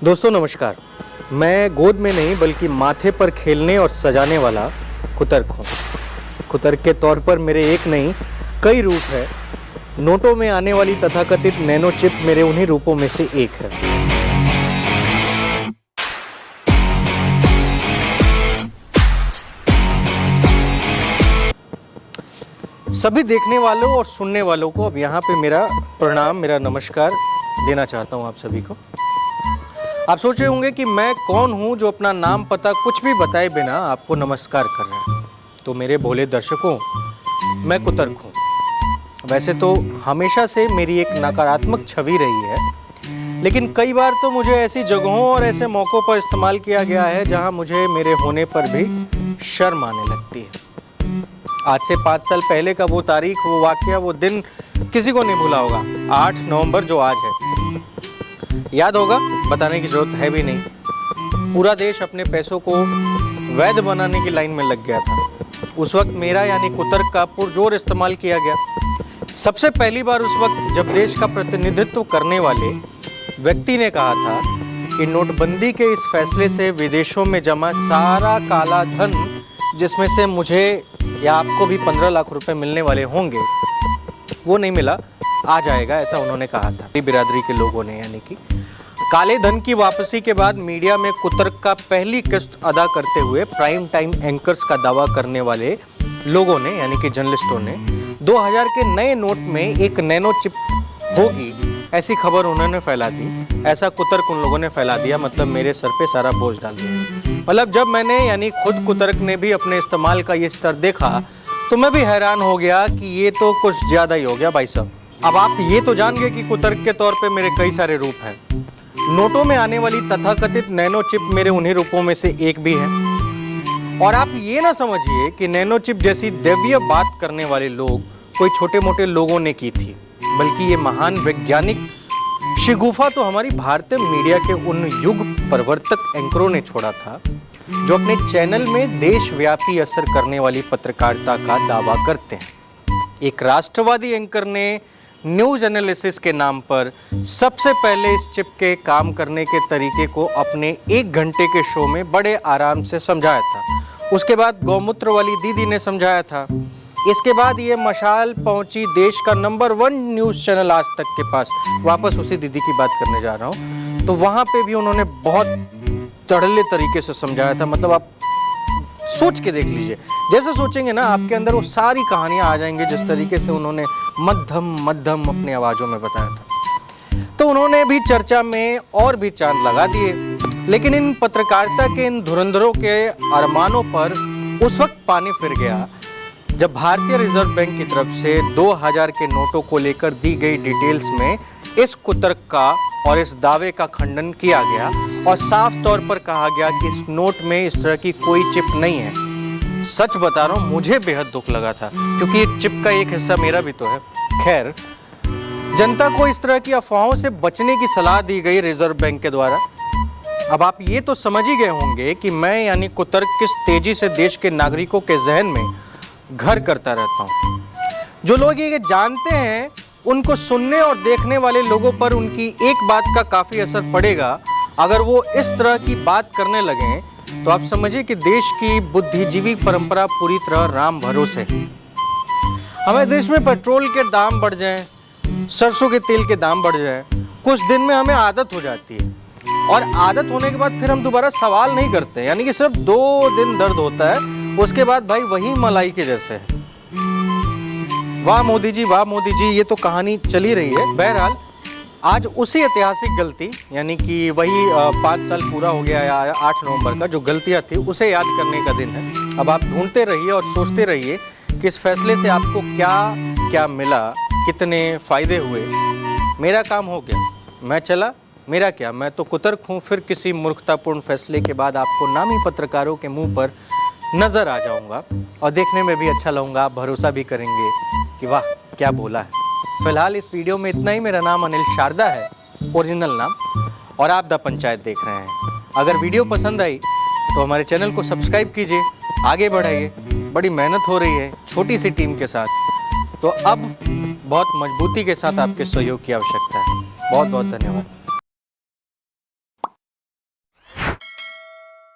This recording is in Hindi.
दोस्तों नमस्कार। मैं गोद में नहीं बल्कि माथे पर खेलने और सजाने वाला कुतर्क हूँ। कुतर्क के तौर पर मेरे एक नहीं कई रूप है। नोटों में आने वाली तथाकथित नैनो चिप मेरे उन्हीं रूपों में से एक है। सभी देखने वालों और सुनने वालों को अब यहाँ पे मेरा प्रणाम, मेरा नमस्कार देना चाहता हूँ आप सभी को। आप सोच रहे होंगे कि मैं कौन हूँ जो अपना नाम पता कुछ भी बताए बिना आपको नमस्कार कर रहा है। तो मेरे भोले दर्शकों, मैं कुतर्क हूँ। वैसे तो हमेशा से मेरी एक नकारात्मक छवि रही है, लेकिन कई बार तो मुझे ऐसी जगहों और ऐसे मौक़ों पर इस्तेमाल किया गया है जहाँ मुझे मेरे होने पर भी शर्म आने लगती है। आज से 5 साल पहले का वो तारीख, वो वाकया, वो दिन किसी को नहीं भूला होगा। 8 नवंबर जो आज है, याद होगा, बताने की जरूरत है भी नहीं। पूरा देश अपने पैसों को वैध बनाने की लाइन में लग गया था। उस वक्त मेरा यानी कुतर्क का पुरजोर इस्तेमाल किया गया। सबसे पहली बार उस वक्त जब देश का प्रतिनिधित्व करने वाले व्यक्ति ने कहा था कि नोटबंदी के इस फैसले से विदेशों में जमा सारा काला धन, जिसमें से मुझे या आपको भी 15 लाख रुपए मिलने वाले होंगे, वो नहीं मिला, आ जाएगा, ऐसा उन्होंने कहा था। बिरादरी के लोगों ने, यानी कि काले धन की वापसी के बाद मीडिया में कुतर्क का पहली किस्त अदा करते हुए प्राइम टाइम एंकर्स का दावा करने वाले लोगों ने, यानी कि जर्नलिस्टों ने 2000 के नए नोट में एक नैनो चिप होगी, ऐसी खबर उन्होंने फैला दी। ऐसा कुतर्क उन लोगों ने फैला दिया, मतलब मेरे सर पे सारा बोझ डाल दिया। मतलब जब मैंने, यानी खुद कुतर्क ने भी अपने इस्तेमाल का ये स्तर देखा तो मैं भी हैरान हो गया कि ये तो कुछ ज़्यादा ही हो गया भाई साहब। अब आप ये तो जान गए कि कुतर्क के तौर पे मेरे कई सारे रूप हैं। नोटों में आने वाली तथाकथित नैनो चिप मेरे उन्हीं रूपों में से एक भी है। और आप ये ना समझिए कि नैनो चिप जैसी दैवीय बात करने वाले लोग कोई छोटे मोटे लोगों ने की थी, बल्कि ये महान वैज्ञानिक शिगुफा तो हमारी भारतीय मीडिया के उन युग परिवर्तक एंकरों ने छोड़ा था, जो अपने चैनल में देशव्यापी असर करने वाली पत्रकारिता का दावा करते हैं। एक राष्ट्रवादी एंकर ने न्यूज एनालिसिस के नाम पर सबसे पहले इस चिप के काम करने के तरीके को अपने 1 घंटे के शो में बड़े आराम से समझाया था। उसके बाद गौमूत्र वाली दीदी ने समझाया था। इसके बाद ये मशाल पहुंची देश का नंबर 1 न्यूज़ चैनल आज तक के पास। वापस उसी दीदी की बात करने जा रहा हूँ। तो वहाँ पे भी उन्होंने बहुत तड़ले तरीके से समझाया था। मतलब आप सोच के देख लीजिए, जैसे सोचेंगे ना आपके अंदर वो सारी कहानियाँ आ जाएंगी, जिस तरीके से उन्होंने मध्यम अपनी आवाज़ों में बताया था। तो उन्होंने भी चर्चा में और भी चांद लगा दिए। लेकिन इन पत्रकारिता के इन धुरंधरों के अरमानों पर उस वक्त पानी फिर गया जब भारतीय रिजर्व बैंक की तरफ से 2000 के नोटों को लेकर दी गई डिटेल्स में इस कुतर्क का और इस दावे का खंडन किया गया और साफ तौर पर कहा गया कि इस नोट में इस तरह की कोई चिप नहीं है। सच बता रहा हूँ, मुझे बेहद दुख लगा था, क्योंकि ये चिप का एक हिस्सा मेरा भी तो है। खैर, जनता को इस तरह की अफवाहों से बचने की सलाह दी गई रिजर्व बैंक के द्वारा। अब आप ये तो समझ ही गए होंगे कि मैं यानी कुतर्क किस तेजी से देश के नागरिकों के जहन में घर करता रहता हूँ। जो लोग ये जानते हैं, उनको सुनने और देखने वाले लोगों पर उनकी एक बात का काफ़ी असर पड़ेगा। अगर वो इस तरह की बात करने लगें तो आप समझिए कि देश की बुद्धिजीवी परंपरा पूरी तरह राम भरोसे है। हमारे देश में पेट्रोल के दाम बढ़ जाएं, सरसों के तेल के दाम बढ़ जाएं, कुछ दिन में हमें आदत हो जाती है। और आदत होने के बाद फिर हम दोबारा सवाल नहीं करते, यानी कि सिर्फ 2 दिन दर्द होता है, उसके बाद भाई वही मलाई के जैसे है। वाह मोदी जी, वाह मोदी जी, ये तो कहानी चली रही है। बहरहाल आज उसी ऐतिहासिक गलती, यानी कि वही 5 साल पूरा हो गया है 8 नवंबर का, जो गलतियां थी उसे याद करने का दिन है। अब आप ढूंढते रहिए और सोचते रहिए कि इस फैसले से आपको क्या क्या मिला, कितने फायदे हुए। मेरा काम हो गया, मैं चला, मेरा क्या, मैं तो कुतर्क हूँ। फिर किसी मूर्खतापूर्ण फैसले के बाद आपको नामी पत्रकारों के मुंह पर नज़र आ जाऊंगा और देखने में भी अच्छा लगूंगा। आप भरोसा भी करेंगे कि वाह क्या बोला है। फिलहाल इस वीडियो में इतना ही। मेरा नाम अनिल शारदा है, ओरिजिनल नाम, और आप द पंचायत देख रहे हैं। अगर वीडियो पसंद आई तो हमारे चैनल को सब्सक्राइब कीजिए, आगे बढ़ाइए। बड़ी मेहनत हो रही है छोटी सी टीम के साथ, तो अब बहुत मजबूती के साथ आपके सहयोग की आवश्यकता है। बहुत बहुत धन्यवाद।